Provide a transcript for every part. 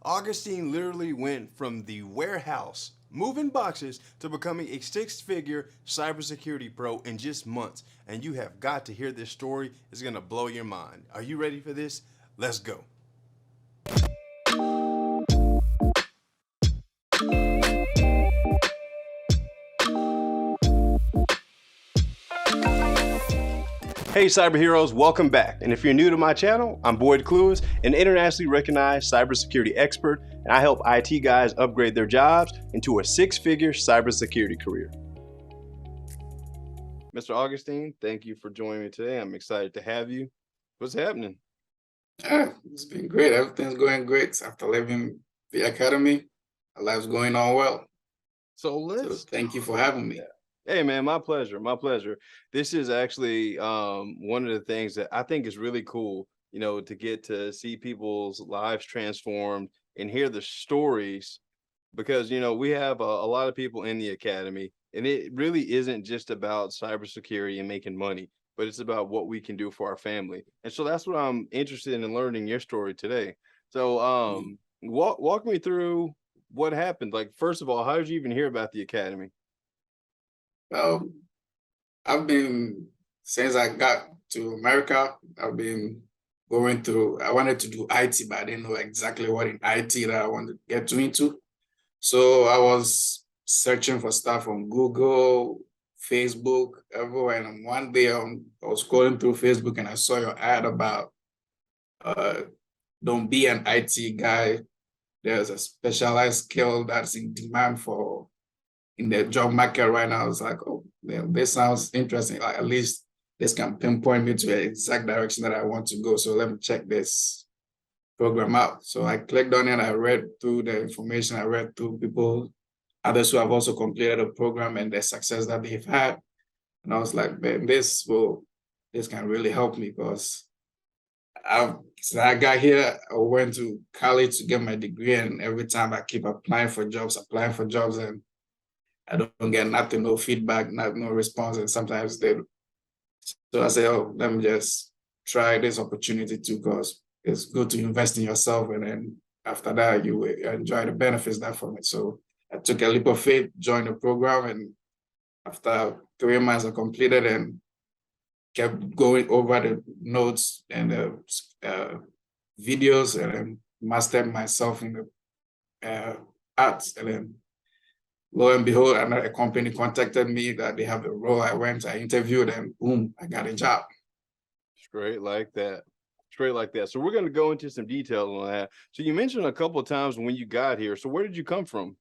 Augustine literally went from the warehouse moving boxes to becoming a six-figure cybersecurity pro in just months. And you have got to hear this story. It's going to blow your mind. Are you ready for this? Let's go. Hey cyberheroes, welcome back. And if you're new to my channel, I'm Boyd Clues, an internationally recognized cybersecurity expert, and I help IT guys upgrade their jobs into a six-figure cybersecurity career. Mr. Augustine, thank you for joining me today. I'm excited to have you. What's happening? It's been great. Everything's going great. After leaving the academy, our life's going on well. So thank you for having me. Hey man, my pleasure. My pleasure. This is actually one of the things that I think is really cool, to get to see people's lives transformed and hear the stories because we have a lot of people in the academy, and it really isn't just about cybersecurity and making money, but it's about what we can do for our family. And so that's what I'm interested in learning your story today. So walk me through what happened. Like, first of all, how did you even hear about the academy? Well, I've been, since I got to America, I've been going through, I wanted to do IT, but I didn't know exactly what in IT that I wanted to get into. So I was searching for stuff on Google, Facebook, everywhere. And one day I was scrolling through Facebook and I saw your ad about don't be an IT guy. There's a specialized skill that's in demand in the job market right now. I was like, oh, this sounds interesting. Like, at least this can pinpoint me to the exact direction that I want to go. So let me check this program out. So I clicked on it. I read through the information. I read through others who have also completed the program and the success that they've had. And I was like, man, this can really help me because since I got here, I went to college to get my degree, and every time I keep applying for jobs, and I don't get nothing, no feedback, no response. And sometimes so I say, oh, let me just try this opportunity too, because it's good to invest in yourself. And then after that, you will enjoy the benefits that from it. So I took a leap of faith, joined the program. And after 3 months, I completed and kept going over the notes and the videos, and then mastered myself in the arts. And then lo and behold, another company contacted me that they have a role. I went, I interviewed, and boom, I got a job. Straight like that. Straight like that. So we're going to go into some details on that. So you mentioned a couple of times when you got here. So where did you come from?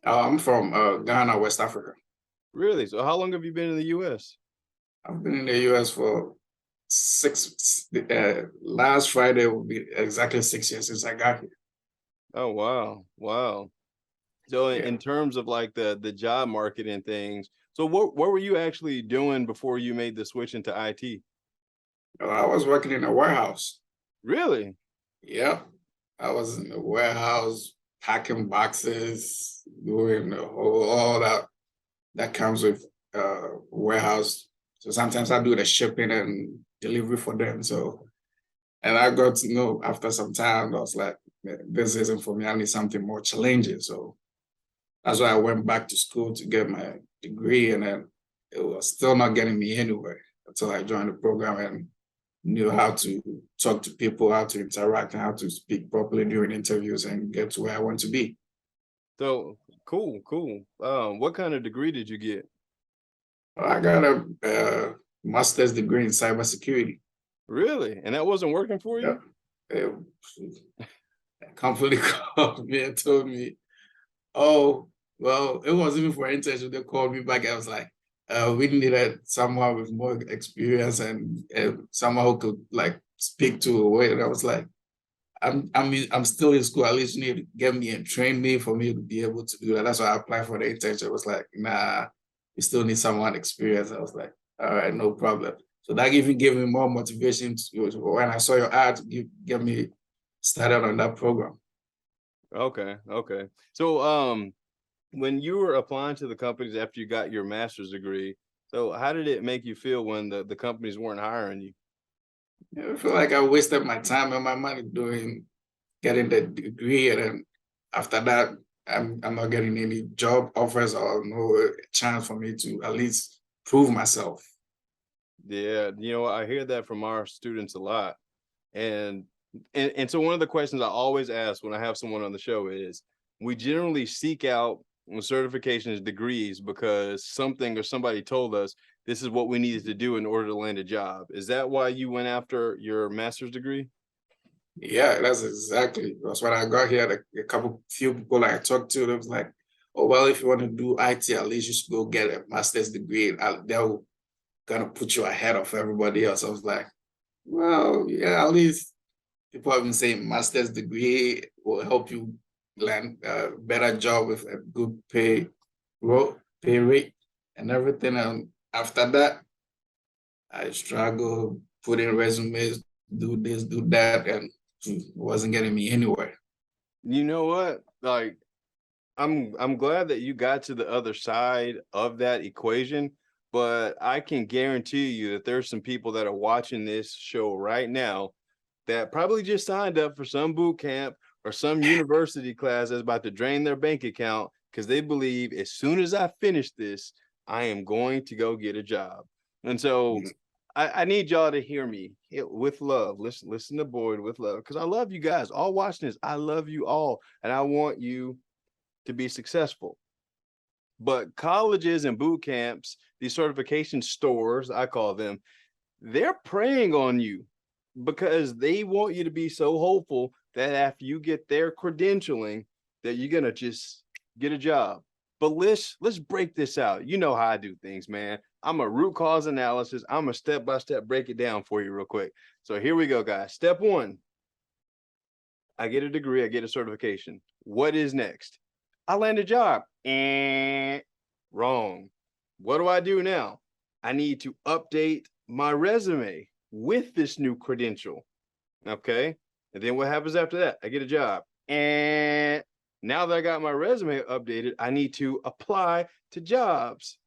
I'm from Ghana, West Africa. Really? So how long have you been in the U.S.? I've been in the U.S. for last Friday will be exactly 6 years since I got here. Oh, wow. Wow. So in terms of like the job market and things, so what were you actually doing before you made the switch into IT? I was working in a warehouse. Really? Yeah. I was in the warehouse, packing boxes, doing all that comes with warehouse. So sometimes I do the shipping and delivery for them. So, and I got to know after some time, I was like, this isn't for me. I need something more challenging. So that's why I went back to school to get my degree, and then it was still not getting me anywhere until I joined the program and knew how to talk to people, how to interact, and how to speak properly during interviews and get to where I want to be. So cool. What kind of degree did you get? I got a master's degree in cybersecurity. Really? And that wasn't working for you? Yeah. A company called me and told me, oh, well, it wasn't even for an internship. They called me back. I was like, we needed someone with more experience and someone who could like speak to a way. And I was like, I'm still in school. At least you need to get me and train me for me to be able to do that. That's why I applied for the internship. I was like, nah, you still need someone experienced. I was like, all right, no problem. So that even gave me more motivation when I saw your ad, get me started on that program. Okay. So when you were applying to the companies after you got your master's degree, so how did it make you feel when the companies weren't hiring you? I feel like I wasted my time and my money doing getting the degree, and then after that, I'm not getting any job offers or no chance for me to at least prove myself. Yeah, I hear that from our students a lot. And so one of the questions I always ask when I have someone on the show is, we generally seek out certifications, degrees, because something or somebody told us this is what we needed to do in order to land a job. Is that why you went after your master's degree? Yeah, that's what I got here. Few people I talked to, they was like, oh, well, if you want to do IT, at least you should go get a master's degree. They'll kind of put you ahead of everybody else. I was like, well, yeah, at least people have been saying master's degree will help you land a better job with a good pay rate and everything. And after that, I struggled, put in resumes, do this, do that, and it wasn't getting me anywhere. You know what? Like, I'm glad that you got to the other side of that equation, but I can guarantee you that there's some people that are watching this show right now that probably just signed up for some boot camp or some university class that's about to drain their bank account because they believe as soon as I finish this, I am going to go get a job. And so I need y'all to hear me with love. Listen to Boyd with love, because I love you guys all watching this. I love you all, and I want you to be successful. But colleges and boot camps, these certification stores, I call them, they're preying on you because they want you to be so hopeful that after you get their credentialing, that you're gonna just get a job. But let's break this out. You know how I do things, man. I'm a root cause analysis. I'm a step-by-step break it down for you real quick. So here we go, guys. Step one, I get a degree, I get a certification. What is next? I land a job. Wrong. What do I do now? I need to update my resume with this new credential. Okay. And then what happens after that? I get a job. And now that I got my resume updated, I need to apply to jobs.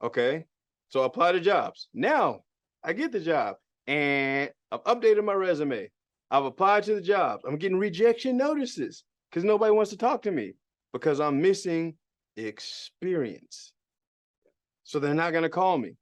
Okay. So apply to jobs. Now I get the job and I've updated my resume. I've applied to the jobs. I'm getting rejection notices because nobody wants to talk to me because I'm missing experience. So they're not going to call me.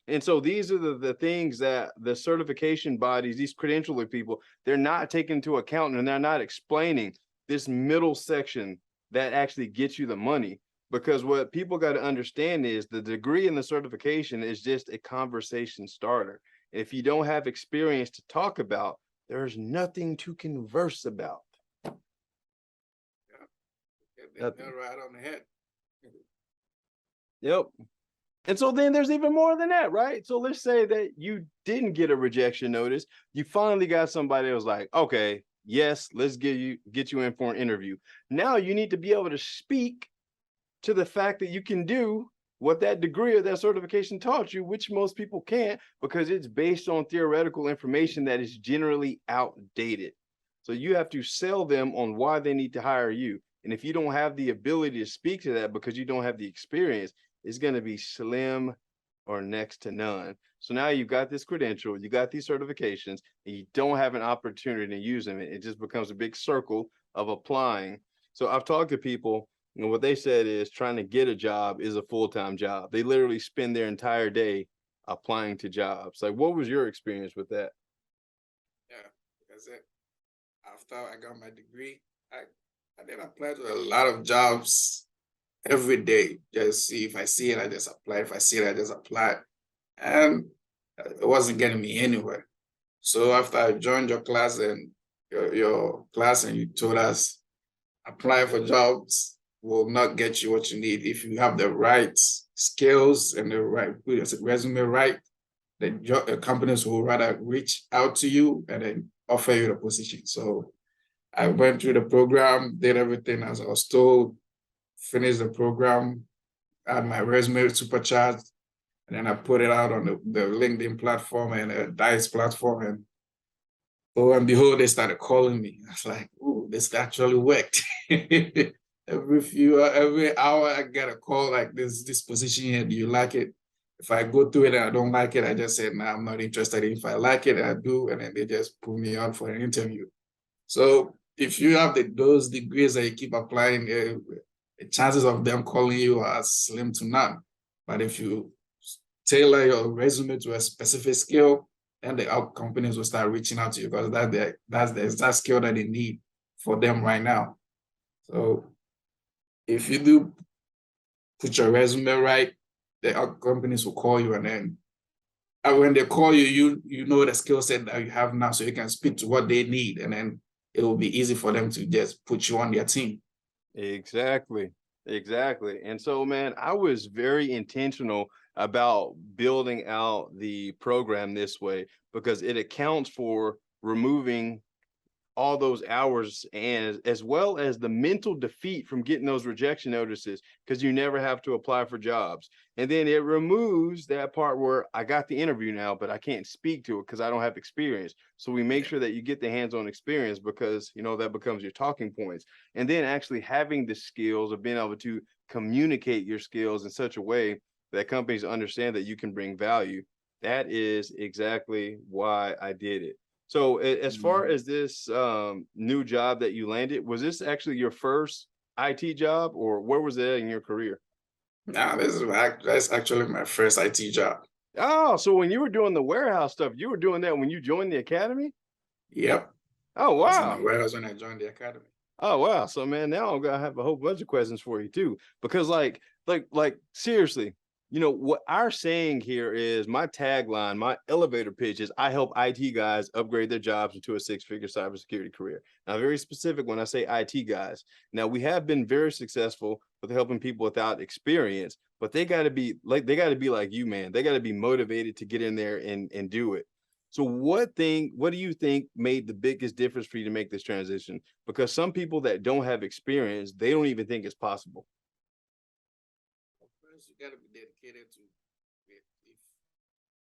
And so these are the things that the certification bodies, these credentialer people, they're not taking into account, and they're not explaining this middle section that actually gets you the money. Because what people got to understand is the degree and the certification is just a conversation starter. If you don't have experience to talk about, there's nothing to converse about. Yeah, they're right on the head. Yep. And so then there's even more than that, right? So let's say that you didn't get a rejection notice. You finally got somebody that was like, okay, yes, let's get you in for an interview. Now you need to be able to speak to the fact that you can do what that degree or that certification taught you, which most people can't because it's based on theoretical information that is generally outdated. So you have to sell them on why they need to hire you. And if you don't have the ability to speak to that because you don't have the experience, it's going to be slim or next to none. So now you've got this credential, you got these certifications, and you don't have an opportunity to use them. It just becomes a big circle of applying. So I've talked to people, and what they said is trying to get a job is a full-time job. They literally spend their entire day applying to jobs. Like, what was your experience with that? Yeah, that's it. After I got my degree, I then applied to a lot of jobs every day. Just see if I see it, I just apply. If I see it, I just apply. And it wasn't getting me anywhere. So after I joined your class and your class, and you told us applying for jobs will not get you what you need. If you have the right skills and the right resume right, the companies will rather reach out to you and then offer you the position. So I went through the program, did everything as I was told, finished the program, had my resume supercharged, and then I put it out on the LinkedIn platform and the Dice platform. And lo and behold, they started calling me. I was like, "Ooh, this actually worked." Every hour I get a call like this position here. Do you like it? If I go through it and I don't like it, I just said, "No, I'm not interested." If I like it, I do, and then they just put me on for an interview. So if you have those degrees that you keep applying, the chances of them calling you are slim to none. But if you tailor your resume to a specific skill, then the companies will start reaching out to you because that's the exact skill that they need for them right now. So if you do put your resume right, the companies will call you, and then when they call you, you know the skill set that you have now, so you can speak to what they need, and then it will be easy for them to just put you on their team. Exactly. Exactly. And so, man, I was very intentional about building out the program this way because it accounts for removing all those hours and as well as the mental defeat from getting those rejection notices because you never have to apply for jobs. And then it removes that part where I got the interview now, but I can't speak to it because I don't have experience. So we make sure that you get the hands-on experience because, you know, that becomes your talking points. And then actually having the skills of being able to communicate your skills in such a way that companies understand that you can bring value. That is exactly why I did it. So as far as this new job that you landed, was this actually your first IT job or where was it in your career? Now, that's actually my first IT job. Oh, so when you were doing the warehouse stuff, you were doing that when you joined the academy? Yep, Oh, I was in the wow. warehouse when I joined the academy. Oh, wow. So man, now I'm gonna have a whole bunch of questions for you too. Because like seriously, you know, what our saying here is my tagline, my elevator pitch is I help IT guys upgrade their jobs into a six-figure cybersecurity career. Now, very specific when I say IT guys. Now, we have been very successful with helping people without experience, but they got to be like you, man. They got to be motivated to get in there and do it. So what do you think made the biggest difference for you to make this transition? Because some people that don't have experience, they don't even think it's possible. First, you gotta be dedicated to it. If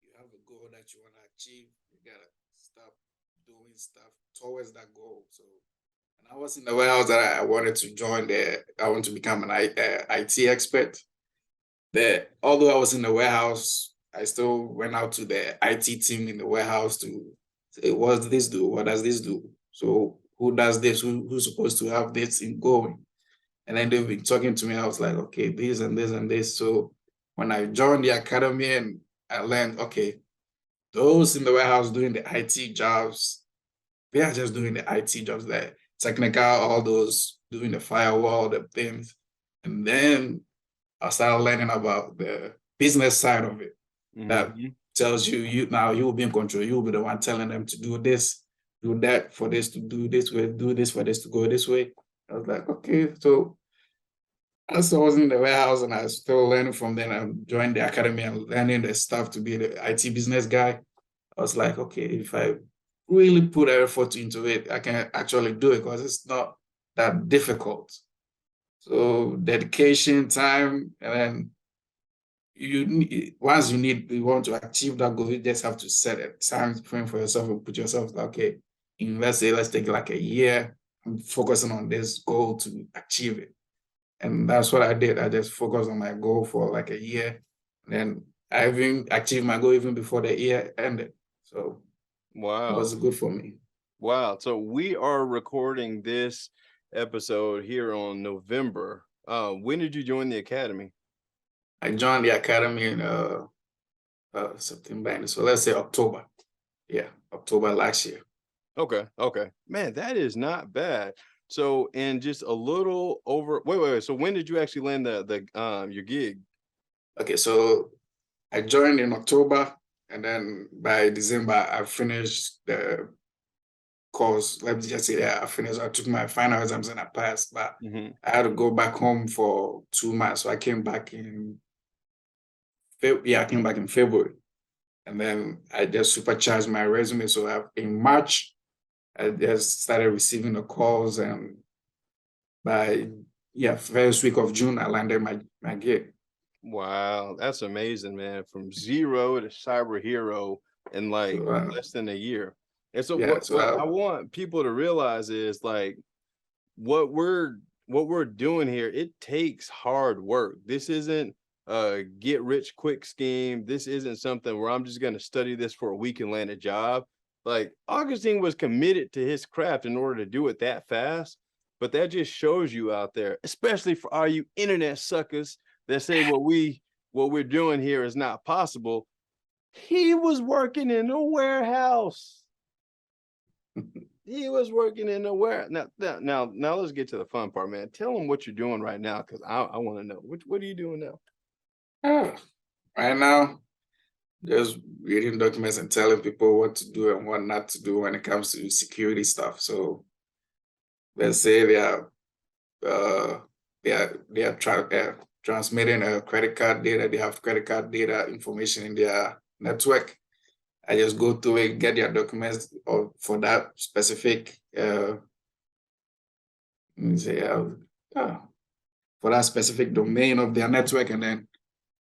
you have a goal that you want to achieve, you gotta stop doing stuff towards that goal. So when I was in the warehouse that I wanted to join I want to become an IT expert. There, although I was in the warehouse, I still went out to the IT team in the warehouse to say, what does this do? What does this do? So who does this? Who's supposed to have this in going? And then they've been talking to me. I was like, okay, this and this and this. So when I joined the academy and I learned, okay, those in the warehouse doing the IT jobs, they are just doing the IT jobs, like technical, all those doing the firewall, the things. And then I started learning about the business side of it. That Mm-hmm. tells you now you will be in control. You will be the one telling them to do this, do that for this to do this way, do this for this to go this way. I was like, okay, so as I was in the warehouse and I was still learning from them, I joined the academy and learning the stuff to be the IT business guy. I was like, okay, if I really put effort into it, I can actually do it because it's not that difficult. So dedication, time, and then once you want to achieve that goal, you just have to set a time frame for yourself and put yourself like, okay, let's take like a year. I'm focusing on this goal to achieve it. And that's what I did. I just focused on my goal for like a year. And then I even achieved my goal even before the year ended. So it Wow. was good for me. Wow. So we are recording this episode here on November. When did you join the academy? I joined the academy in September, so let's say October. Yeah, October last year. Okay. Okay. Man, that is not bad. So in just a little over wait. So when did you actually land the your gig? Okay, so I joined in October, and then by December I finished the course. Let me just say that I finished. I took my final exams and I passed, but Mm-hmm. I had to go back home for 2 months. So I came back in I came back in February, and then I just supercharged my resume. So in March, I just started receiving the calls, and by first week of June, I landed my gig. Wow, that's amazing, man. From zero to cyber hero in like So less than a year. And so yeah, what I so want people to realize is like what we're doing here, it takes hard work. This isn't a get rich quick scheme. This isn't something where I'm just going to study this for a week and land a job. Like Augustine was committed to his craft in order to do it that fast. But that just shows you out there, especially for all you internet suckers that say what we're doing here is not possible. He was working in a warehouse. He was working in a warehouse. Now, let's get to the fun part, man. Tell them what you're doing right now, because I want to know. What are you doing now? Right now, just reading documents and telling people what to do and what not to do when it comes to security stuff. So let's say uh, they are transmitting a credit card data. They have credit card data information in their network. I just go through it, get their documents for that specific for that specific domain of their network, and then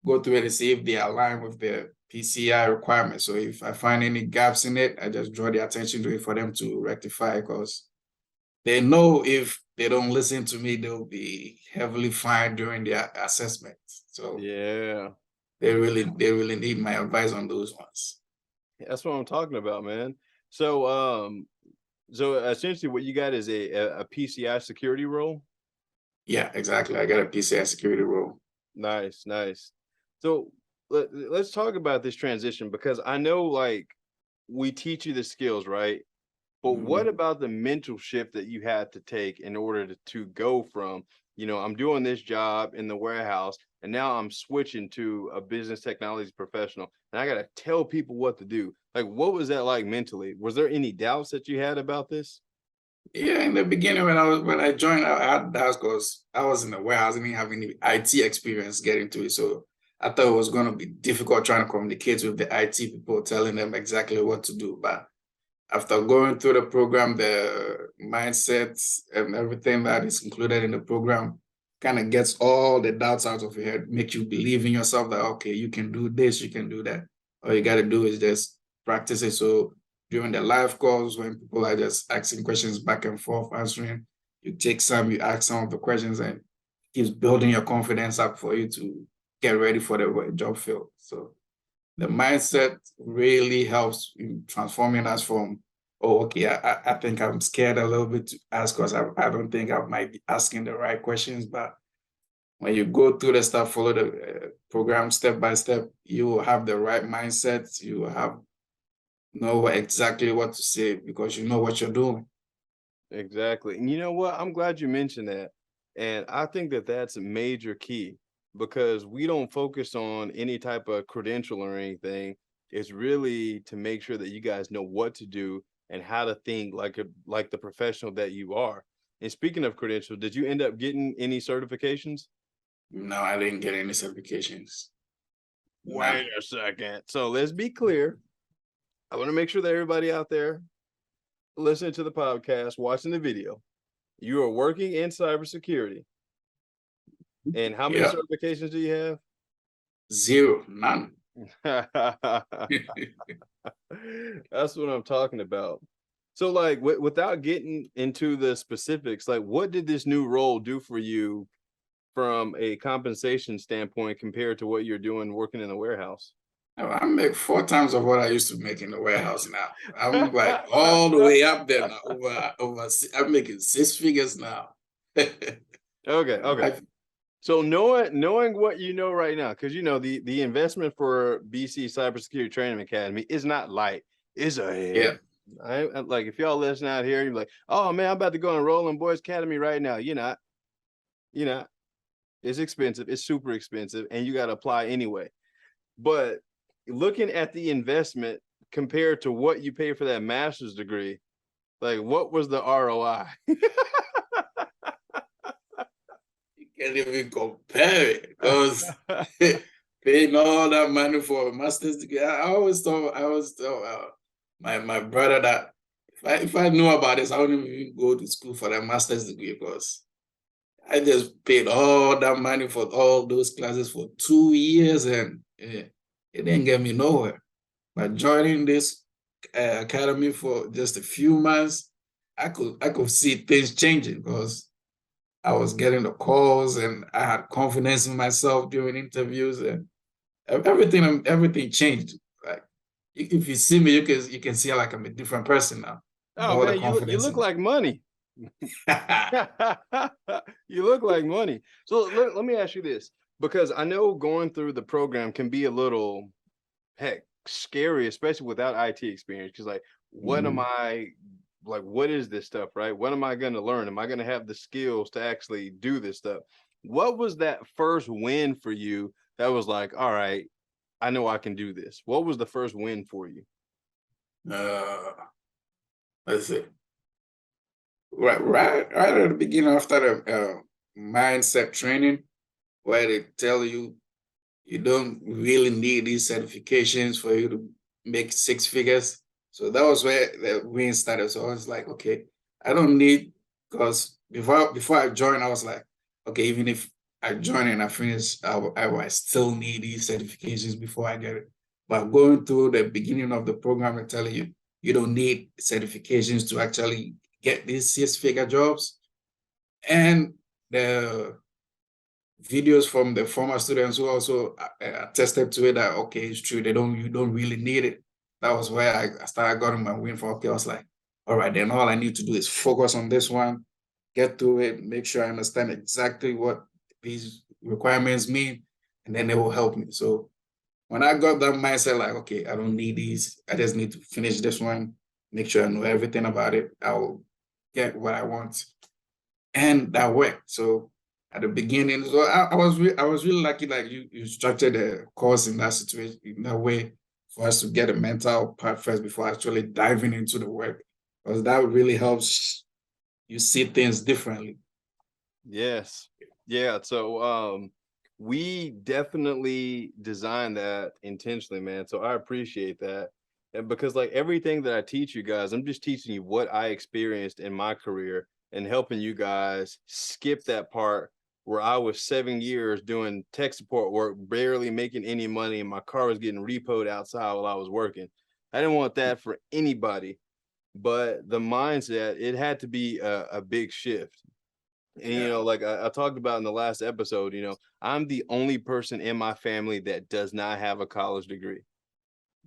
go through it and see if they align with the PCI requirements. So if I find any gaps in it, I just draw the attention to it for them to rectify, because they know if they don't listen to me, they'll be heavily fined during their assessment. So Yeah, they really need my advice on those ones. that's what I'm talking about, man. So essentially what you got is a PCI security role. Yeah, exactly. I got a PCI security role. Nice, nice. So let's talk about this transition, because I know like we teach you the skills, right? But what about the mental shift that you had to take in order to go from, I'm doing this job in the warehouse and now I'm switching to a business technology professional and I got to tell people what to do. Like, what was that like mentally? Was there any doubts that you had about this? Yeah, in the beginning when I joined, I had doubts because I was in the warehouse, I didn't have any IT experience getting to it. So I thought it was going to be difficult trying to communicate with the IT people, telling them exactly what to do. But after going through the program, the mindsets and everything that is included in the program kind of gets all the doubts out of your head, make you believe in yourself that, okay, you can do this, you can do that. All you got to do is just practice it. So during the live calls, when people are just asking questions back and forth, answering, you take some, you ask some of the questions, and keeps building your confidence up for you to get ready for the job field. So the mindset really helps in transforming us from, oh, okay, I think I'm scared a little bit to ask because I don't think I might be asking the right questions. But when you go through the stuff, follow the program step by step, you will have the right mindset. You will know exactly what to say because you know what you're doing. Exactly. And you know what? I'm glad you mentioned that. And I think that that's a major key, because we don't focus on any type of credential or anything. It's really to make sure that you guys know what to do and how to think like the professional that you are. And speaking of credentials, did you end up getting any certifications? No, I didn't get any certifications. Wait None. a second. So let's be clear. I want to make sure that everybody out there listening to the podcast, watching the video, you are working in cybersecurity. And how many Yeah, certifications do you have? zero, none. That's what I'm talking about. So, like, without getting into the specifics, like, what did this new role do for you from a compensation standpoint compared to what you're doing working in a warehouse? I make 4 times of what I used to make in the warehouse now. I'm like all the way up there now. I'm making 6 figures now. Okay, okay. So knowing what you know right now, because the investment for BC Cybersecurity Training Academy is not light. It's a Yeah. heavy. Like if y'all listen out here, you're like, oh man, I'm about to go enroll in Boys Academy right now. You're not. You're not. It's expensive. It's super expensive, and you got to apply anyway. But looking at the investment compared to what you pay for that master's degree, like what was the ROI? You can't even compare it because paying all that money for a master's degree. I always tell my brother that if I knew about this, I wouldn't even go to school for that master's degree because I just paid all that money for all those classes for 2 years and it didn't get me nowhere. By joining this academy for just a few months, I could see things changing because I was getting the calls and I had confidence in myself during interviews and everything changed. Like if you see me, you can see like I'm a different person now. Oh All the man, you confidence look in like money. You look like money. So let me ask you this, because I know going through the program can be a little, heck, scary, especially without IT experience. Because like, what am Mhm. I like? What is this stuff, right? What am I going to learn? Am I going to have the skills to actually do this stuff? What was that first win for you that was like, all right, I know I can do this? What was the first win for you? uh, let's see. Right at the beginning after the mindset training, where they tell you you don't really need these certifications for you to make six figures. So that was where the win started. So I was like, okay, I don't need, because before I joined, I was like, okay, even if I join and I finish, I still need these certifications before I get it. But going through the beginning of the program and telling you you don't need certifications to actually get these six-figure jobs, and the videos from the former students who also attested to it that okay, it's true, you don't really need it. That was where I started getting my win for okay. I was like, all right, then all I need to do is focus on this one, get through it, make sure I understand exactly what these requirements mean, and then they will help me. So when I got that mindset, like, okay, I don't need these, I just need to finish this one, make sure I know everything about it, I will get what I want. And that worked. So at the beginning, so I was really lucky that you structured the course in that situation in that way for us to get a mental part first before actually diving into the work, because that really helps you see things differently. Yes. Yeah. So we definitely designed that intentionally, man. So I appreciate that. And because like everything that I teach you guys, I'm just teaching you what I experienced in my career and helping you guys skip that part where I was 7 years doing tech support work, barely making any money, and my car was getting repoed outside while I was working. I didn't want that for anybody. But the mindset, it had to be a big shift. And Yeah. like I talked about in the last episode, I'm the only person in my family that does not have a college degree,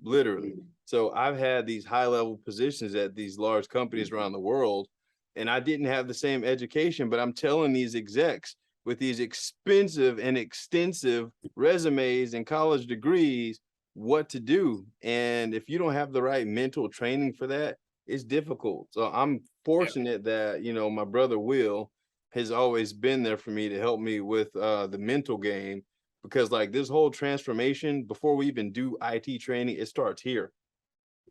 literally. So I've had these high level positions at these large companies around the world, and I didn't have the same education, but I'm telling these execs with these expensive and extensive resumes and college degrees what to do. And if you don't have the right mental training for that, it's difficult. So I'm Yeah. fortunate that, my brother Will has always been there for me to help me with the mental game, because like this whole transformation, before we even do IT training, it starts here.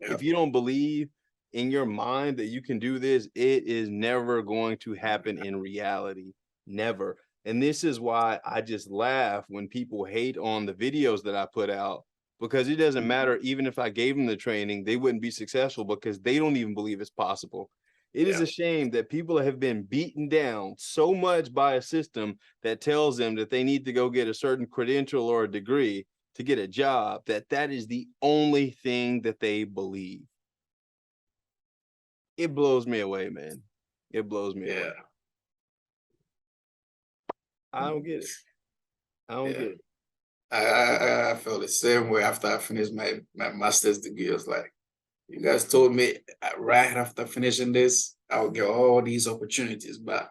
Yeah. If you don't believe in your mind that you can do this, it is never going to happen in reality. Never. And this is why I just laugh when people hate on the videos that I put out, because it doesn't matter. Even if I gave them the training, they wouldn't be successful because they don't even believe it's possible. It is Yeah. a shame that people have been beaten down so much by a system that tells them that they need to go get a certain credential or a degree to get a job, that is the only thing that they believe. It blows me away, man. It blows me away. Yeah. I don't get it. I don't Yeah. get it. I felt the same way after I finished my master's degree. I was like, you guys told me right after finishing this, I'll get all these opportunities, but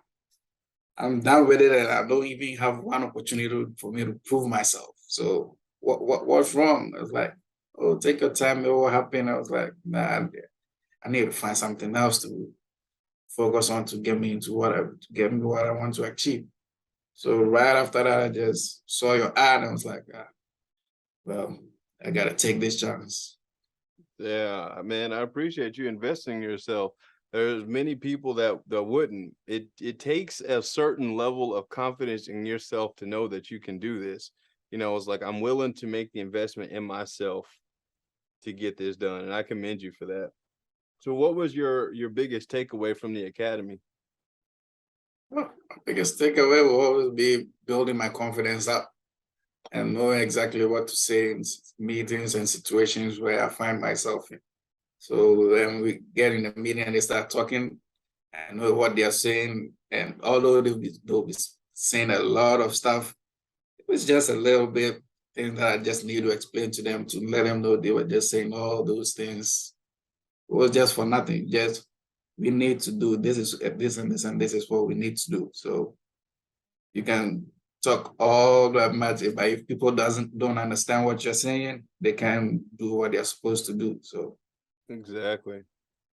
I'm done with it, and I don't even have one opportunity for me to prove myself. So what's wrong? I was like, oh, take your time. It will happen. I was like, nah, I need to find something else to focus on to get me into whatever, to get me what I want to achieve. So right after that, I just saw your ad and I was like, well, I gotta take this chance. Yeah, man, I appreciate you investing in yourself. There's many people that wouldn't. It takes a certain level of confidence in yourself to know that you can do this. It's like I'm willing to make the investment in myself to get this done, and I commend you for that. So what was your biggest takeaway from the academy? Well, my biggest takeaway will always be building my confidence up and knowing exactly what to say in meetings and situations where I find myself in. So when we get in a meeting and they start talking, I know what they're saying. And although they'll be saying a lot of stuff, it was just a little bit. things that I just need to explain to them to let them know they were just saying all those things. It was just for nothing. Just we need to do this is this and this and this is what we need to do. So you can talk all that much, but if people don't understand what you're saying, they can do what they're supposed to do. So Exactly.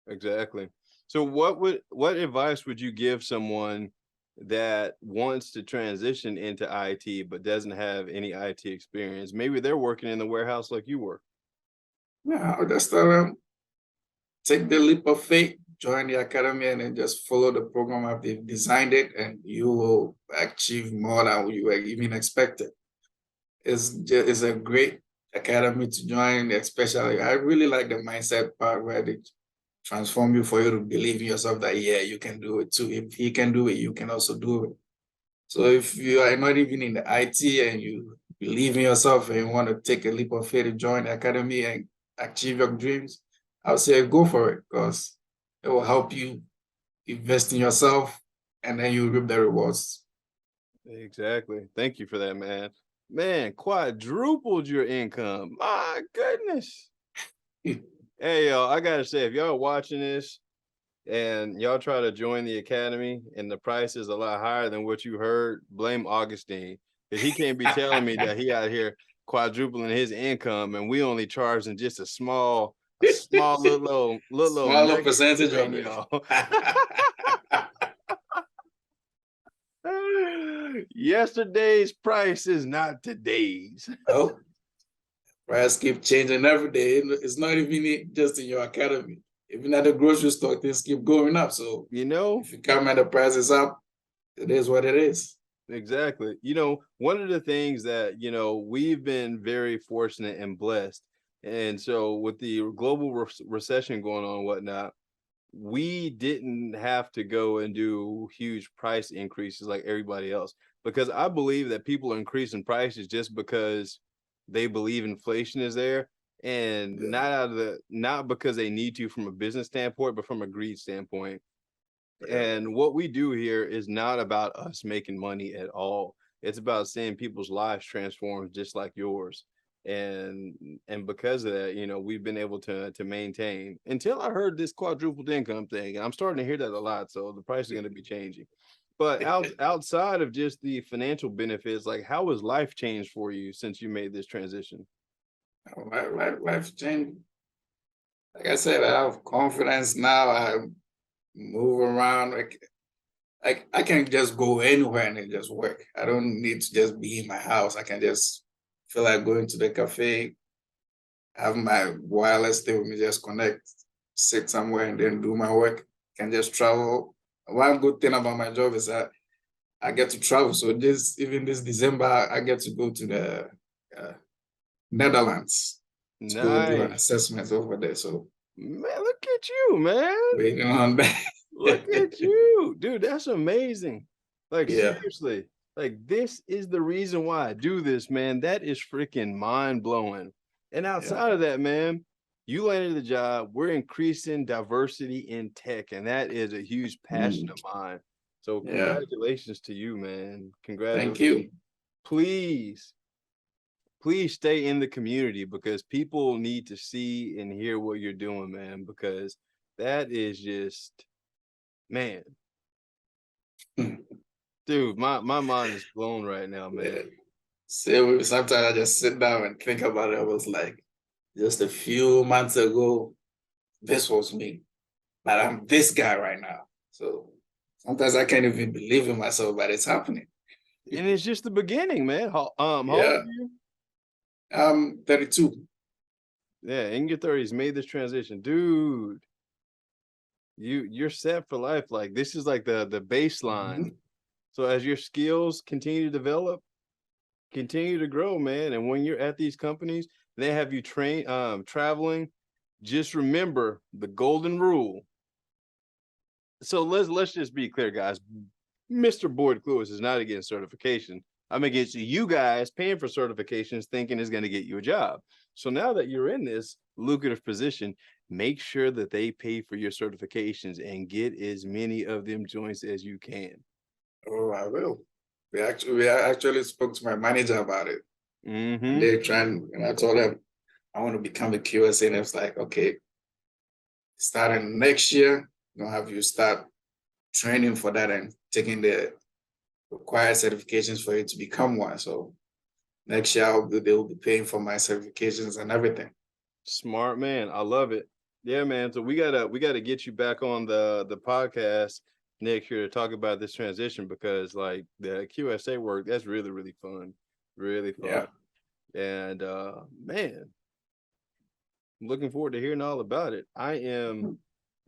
Exactly. So what advice would you give someone that wants to transition into IT but doesn't have any IT experience? Maybe they're working in the warehouse like you were. yeah, I'll just tell them take the leap of faith, join the academy, and then just follow the program as they've designed it, and you will achieve more than you were even expected. It's a great academy to join, especially I really like the mindset part where they transform you for you to believe in yourself that yeah, you can do it too. If he can do it, you can also do it. So if you are not even in the IT and you believe in yourself and you want to take a leap of faith to join the academy and achieve your dreams, I would say go for it because it will help you invest in yourself and then you reap the rewards. Exactly. Thank you for that, man. Man, quadrupled your income. My goodness. Hey, y'all, I gotta say, if y'all are watching this and y'all try to join the academy and the price is a lot higher than what you heard, blame Augustine. Because he can't be telling me that he out here quadrupling his income and we only charging just a small little Smaller nugget to percentage train of it. y'all. Yesterday's price is not today's. Oh, price keep changing every day. It's not even just in your academy. Even at the grocery store, things keep going up. So You know, if you come and the price is up, it is what it is. exactly. One of the things that, we've been very fortunate and blessed. And so with the global recession going on and whatnot, we didn't have to go and do huge price increases like everybody else because I believe that people are increasing prices just because they believe inflation is there and Yeah. not because they need to from a business standpoint, but from a greed standpoint. Yeah. And what we do here is not about us making money at all. It's about seeing people's lives transform just like yours. And because of that, we've been able to maintain until I heard this quadrupled income thing. And I'm starting to hear that a lot. So the price is going to be changing. But outside of just the financial benefits, like how has life changed for you since you made this transition? Life changed. Like I said, I have confidence now. I move around. Like I can just go anywhere and then just work. I don't need to just be in my house. I can just feel like going to the cafe, have my wireless stay with me, just connect, sit somewhere and then do my work. Can just travel. One good thing about my job is that I get to travel. So even this December, I get to go to the uh, Netherlands to go do an Nice. assessment over there. So Man, look at you, man. waiting on that. Look at you, dude. That's amazing. Like, Yeah. seriously, like, this is the reason why I do this, man. That is freaking mind blowing. And Yeah. outside of that, man, you landed the job. We're increasing diversity in tech, and that is a huge passion Mm, of mine. So, yeah. congratulations to you, man. Thank Congratulations. you. Please, please stay in the community because people need to see and hear what you're doing, man, because that is just, man. Dude, my mind is blown right now, man. Yeah. So sometimes I just sit down and think about it. I was like, just a few months ago, this was me, but I'm this guy right now. So sometimes I can't even believe in myself, but it's happening. And it's just the beginning, man. How old Yeah. are you? I'm 32. Yeah, in your 30s, made this transition. Dude, you're set for life. Like this is like the baseline. Mhm. So as your skills continue to develop, continue to grow, man. And when you're at these companies, they have you traveling. Just remember the golden rule. So let's just be clear, guys. Mr. Boyd Cluis is not against certification. I'm against you guys paying for certifications thinking it's going to get you a job. So now that you're in this lucrative position, make sure that they pay for your certifications and get as many of them joints as you can. Oh, I will. We actually spoke to my manager about it. And they're trying, and I told them I want to become a QSA, and it's like, okay, starting next year, gonna have you start training for that and taking the required certifications for you to become one. So next year they will be paying for my certifications and everything. Smart man. I love it. Yeah, man. So we gotta get you back on the podcast next year to talk about this transition, because like the QSA work, that's really, really fun. Really fun. Yeah. And man, I'm looking forward to hearing all about it. I am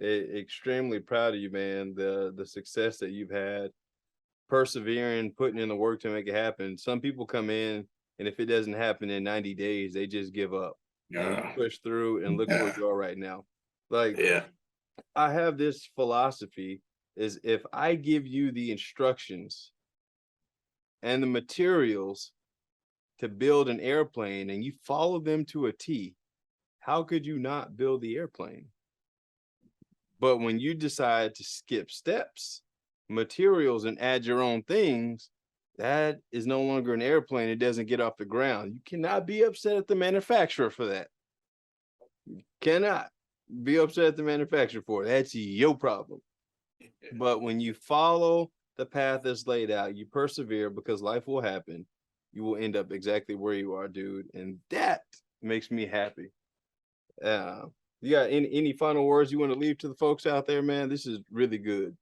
extremely proud of you, man. The success that you've had, persevering, putting in the work to make it happen. Some people come in, and if it doesn't happen in 90 days, they just give up. And you Yeah. push through, and look where Yeah. you are right now. Like, Yeah. I have this philosophy, is if I give you the instructions and the materials to build an airplane and you follow them to a T, how could you not build the airplane? But when you decide to skip steps, materials, and add your own things, that is no longer an airplane. It doesn't get off the ground. You cannot be upset at the manufacturer for that. Cannot be upset at the manufacturer for it. That's your problem. But when you follow the path that's laid out, you persevere, because life will happen. You will end up exactly where you are, dude. And that makes me happy. Uh, you got any final words you want to leave to the folks out there, man? This is really good.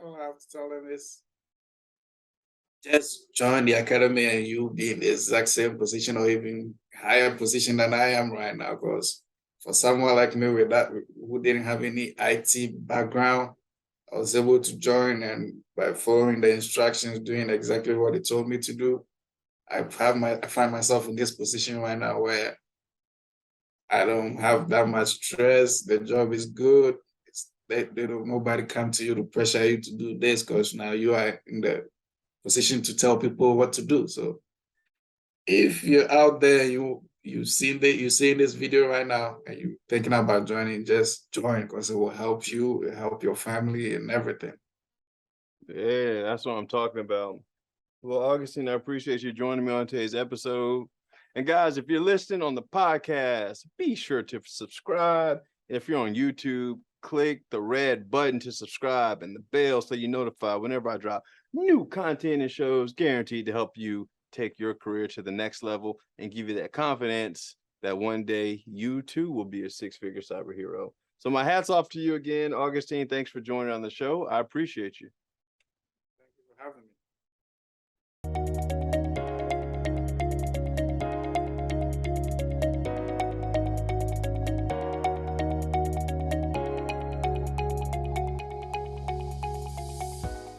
All I have to tell them is just join the academy and you'll be in the exact same position or even higher position than I am right now. Because for someone like me with that, who didn't have any IT background, I was able to join, and by following the instructions, doing exactly what they told me to do, I find myself in this position right now where I don't have that much stress. The job is good. They don't nobody come to you to pressure you to do this, because now you are in the position to tell people what to do. So if you're out there, you seeing this video right now and you're thinking about joining, just join, because it will help you, it help your family and everything. Yeah, that's what I'm talking about. Well, Augustine, I appreciate you joining me on today's episode. And guys, if you're listening on the podcast, be sure to subscribe. If you're on YouTube, click the red button to subscribe and the bell so you're notified whenever I drop new content and shows guaranteed to help you take your career to the next level and give you that confidence that one day you too will be a six-figure cyber hero. So my hat's off to you again, Augustine. Thanks for joining on the show. I appreciate you.